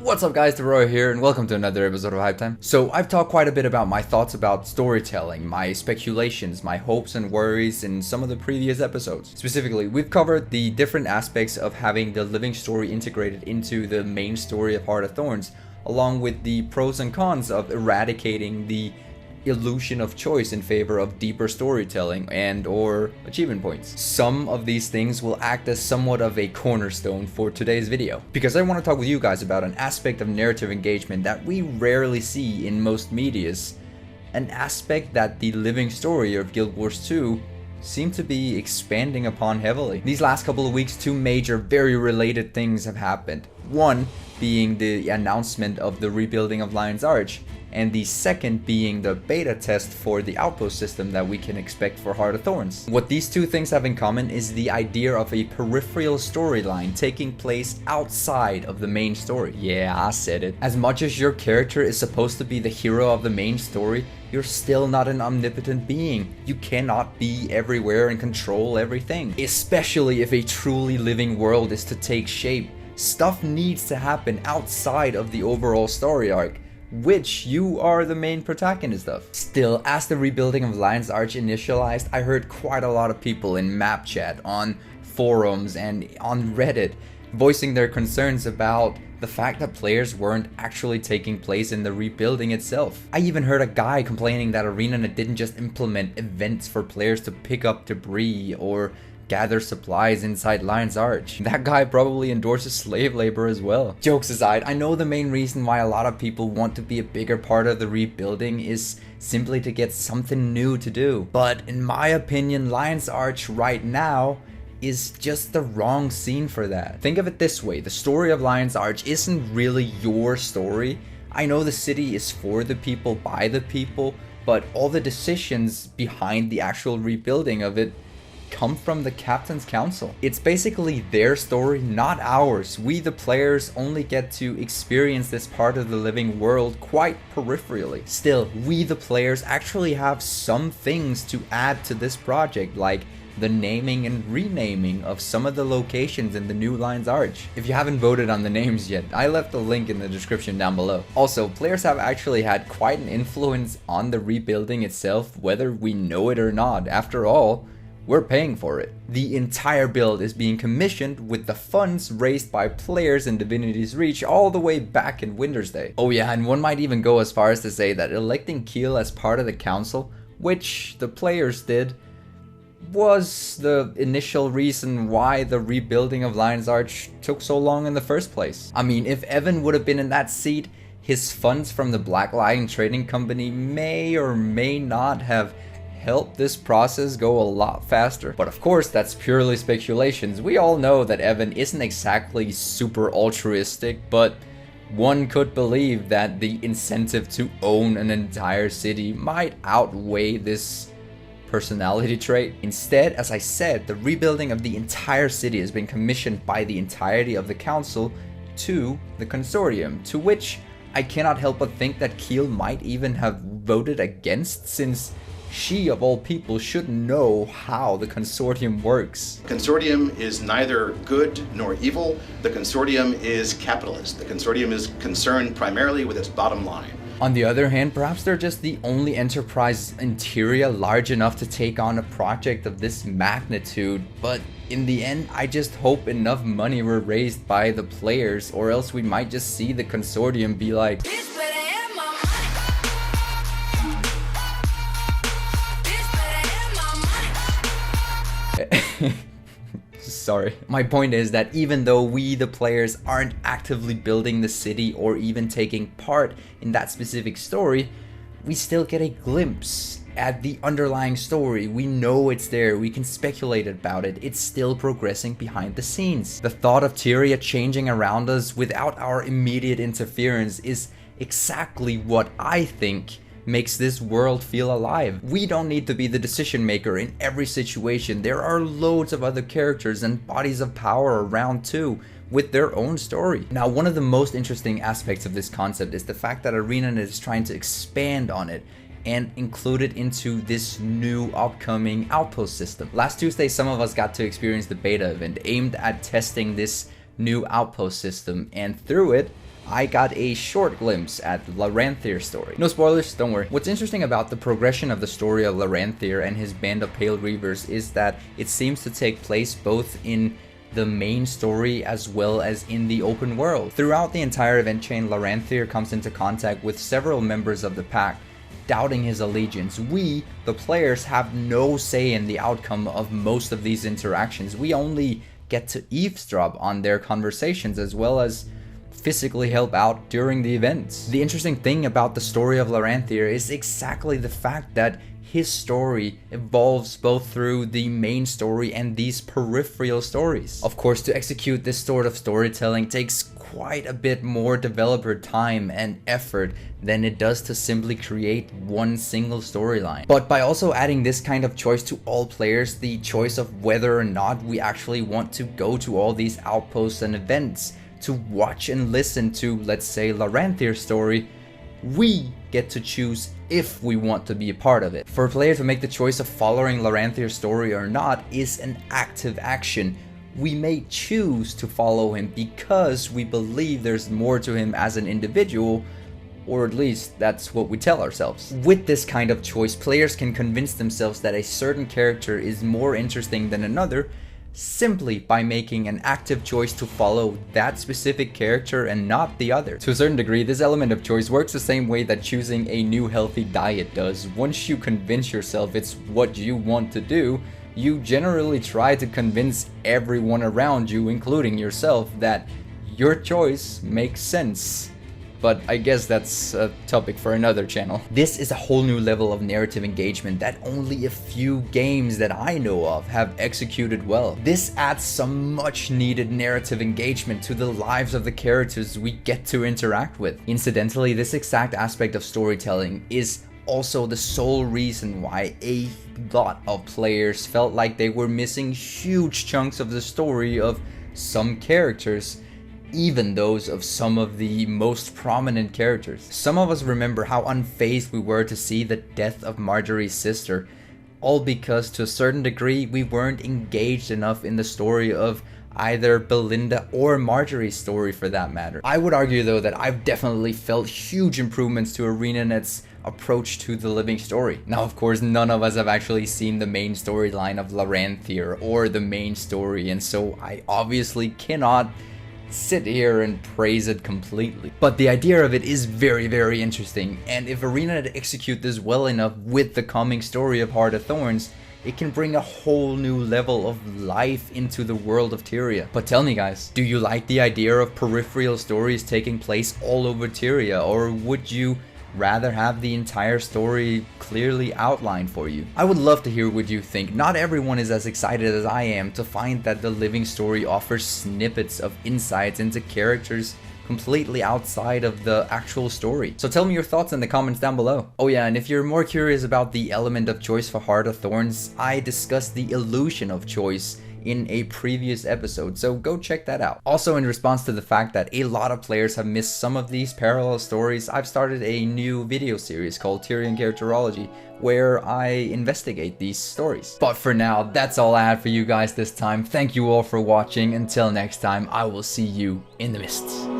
What's up guys, Deroir here and welcome to another episode of Hype Time. So I've talked quite a bit about my thoughts about storytelling, my speculations, my hopes and worries in some of the previous episodes. Specifically, we've covered the different aspects of having the living story integrated into the main story of Heart of Thorns, along with the pros and cons of eradicating the illusion of choice in favor of deeper storytelling and or achievement points. Some of these things will act as somewhat of a cornerstone for today's video, because I want to talk with you guys about an aspect of narrative engagement that we rarely see in most medias, an aspect that the living story of Guild Wars 2 seem to be expanding upon heavily. These last couple of weeks, two major, very related things have happened. One being the announcement of the rebuilding of Lion's Arch, and the second being the beta test for the outpost system that we can expect for Heart of Thorns. What these two things have in common is the idea of a peripheral storyline taking place outside of the main story. Yeah, I said it. As much as your character is supposed to be the hero of the main story, you're still not an omnipotent being. You cannot be everywhere and control everything. Especially if a truly living world is to take shape. Stuff needs to happen outside of the overall story arc, which you are the main protagonist of. Still, as the rebuilding of Lion's Arch initialized, I heard quite a lot of people in map chat, on forums, and on Reddit voicing their concerns about the fact that players weren't actually taking place in the rebuilding itself. I even heard a guy complaining that ArenaNet didn't just implement events for players to pick up debris or gather supplies inside Lion's Arch. That guy probably endorses slave labor as well. Jokes aside, I know the main reason why a lot of people want to be a bigger part of the rebuilding is simply to get something new to do. But in my opinion, Lion's Arch right now is just the wrong scene for that. Think of it this way, the story of Lion's Arch isn't really your story. I know the city is for the people, by the people, but all the decisions behind the actual rebuilding of it come from the Captain's Council. It's basically their story, not ours. We the players only get to experience this part of the living world quite peripherally. Still, we the players actually have some things to add to this project, like the naming and renaming of some of the locations in the new Lion's Arch. If you haven't voted on the names yet, I left a link in the description down below. Also, players have actually had quite an influence on the rebuilding itself, whether we know it or not. After all, we're paying for it. The entire build is being commissioned with the funds raised by players in Divinity's Reach all the way back in Winter's Day. Oh yeah, and one might even go as far as to say that electing Keel as part of the council, which the players did, was the initial reason why the rebuilding of Lion's Arch took so long in the first place. I mean, if Evan would have been in that seat, his funds from the Black Lion Trading Company may or may not have help this process go a lot faster. But of course, that's purely speculations. We all know that Evan isn't exactly super altruistic, but one could believe that the incentive to own an entire city might outweigh this personality trait. Instead, as I said, the rebuilding of the entire city has been commissioned by the entirety of the council to the consortium, to which I cannot help but think that Keel might even have voted against, since she, of all people, should know how the consortium works. The consortium is neither good nor evil. The consortium is capitalist. The consortium is concerned primarily with its bottom line. On the other hand, perhaps they're just the only enterprise in Tyria large enough to take on a project of this magnitude, but in the end, I just hope enough money were raised by the players, or else we might just see the consortium be like, sorry. My point is that even though we, the players, aren't actively building the city or even taking part in that specific story, we still get a glimpse at the underlying story. We know it's there, we can speculate about it, it's still progressing behind the scenes. The thought of Tyria changing around us without our immediate interference is exactly what I think makes this world feel alive. We don't need to be the decision maker in every situation. There are loads of other characters and bodies of power around too, with their own story. Now, one of the most interesting aspects of this concept is the fact that ArenaNet is trying to expand on it and include it into this new upcoming outpost system. Last Tuesday, some of us got to experience the beta event aimed at testing this new outpost system, and through it, I got a short glimpse at Laranthir's story. No spoilers, don't worry. What's interesting about the progression of the story of Laranthir and his band of Pale Reavers is that it seems to take place both in the main story as well as in the open world. Throughout the entire event chain, Laranthir comes into contact with several members of the pack, doubting his allegiance. We, the players, have no say in the outcome of most of these interactions. We only get to eavesdrop on their conversations as well as physically help out during the events. The interesting thing about the story of Laranthir is exactly the fact that his story evolves both through the main story and these peripheral stories. Of course, to execute this sort of storytelling takes quite a bit more developer time and effort than it does to simply create one single storyline. But by also adding this kind of choice to all players, the choice of whether or not we actually want to go to all these outposts and events to watch and listen to, let's say, Laranthir's story, we get to choose if we want to be a part of it. For a player to make the choice of following Laranthir's story or not is an active action. We may choose to follow him because we believe there's more to him as an individual, or at least that's what we tell ourselves. With this kind of choice, players can convince themselves that a certain character is more interesting than another simply by making an active choice to follow that specific character and not the other. To a certain degree, this element of choice works the same way that choosing a new healthy diet does. Once you convince yourself it's what you want to do, you generally try to convince everyone around you, including yourself, that your choice makes sense. But I guess that's a topic for another channel. This is a whole new level of narrative engagement that only a few games that I know of have executed well. This adds some much needed narrative engagement to the lives of the characters we get to interact with. Incidentally, this exact aspect of storytelling is also the sole reason why a lot of players felt like they were missing huge chunks of the story of some characters, even those of some of the most prominent characters. Some of us remember how unfazed we were to see the death of Marjorie's sister, all because to a certain degree we weren't engaged enough in the story of either Belinda or Marjorie's story for that matter. I would argue though that I've definitely felt huge improvements to ArenaNet's approach to the living story. Now of course none of us have actually seen the main storyline of Laranthir or the main story, and so I obviously cannot sit here and praise it completely. But the idea of it is very, very interesting, and if ArenaNet execute this well enough with the coming story of Heart of Thorns, it can bring a whole new level of life into the world of Tyria. But tell me guys, do you like the idea of peripheral stories taking place all over Tyria, or would you rather have the entire story clearly outlined for you? I would love to hear what you think. Not everyone is as excited as I am to find that the living story offers snippets of insights into characters completely outside of the actual story. So tell me your thoughts in the comments down below. Oh yeah, and if you're more curious about the element of choice for Heart of Thorns, I discussed the illusion of choice in a previous episode, so go check that out. Also, in response to the fact that a lot of players have missed some of these parallel stories, I've started a new video series called Tyrian Characterology, where I investigate these stories. But for now, that's all I had for you guys this time. Thank you all for watching. Until next time, I will see you in the mists.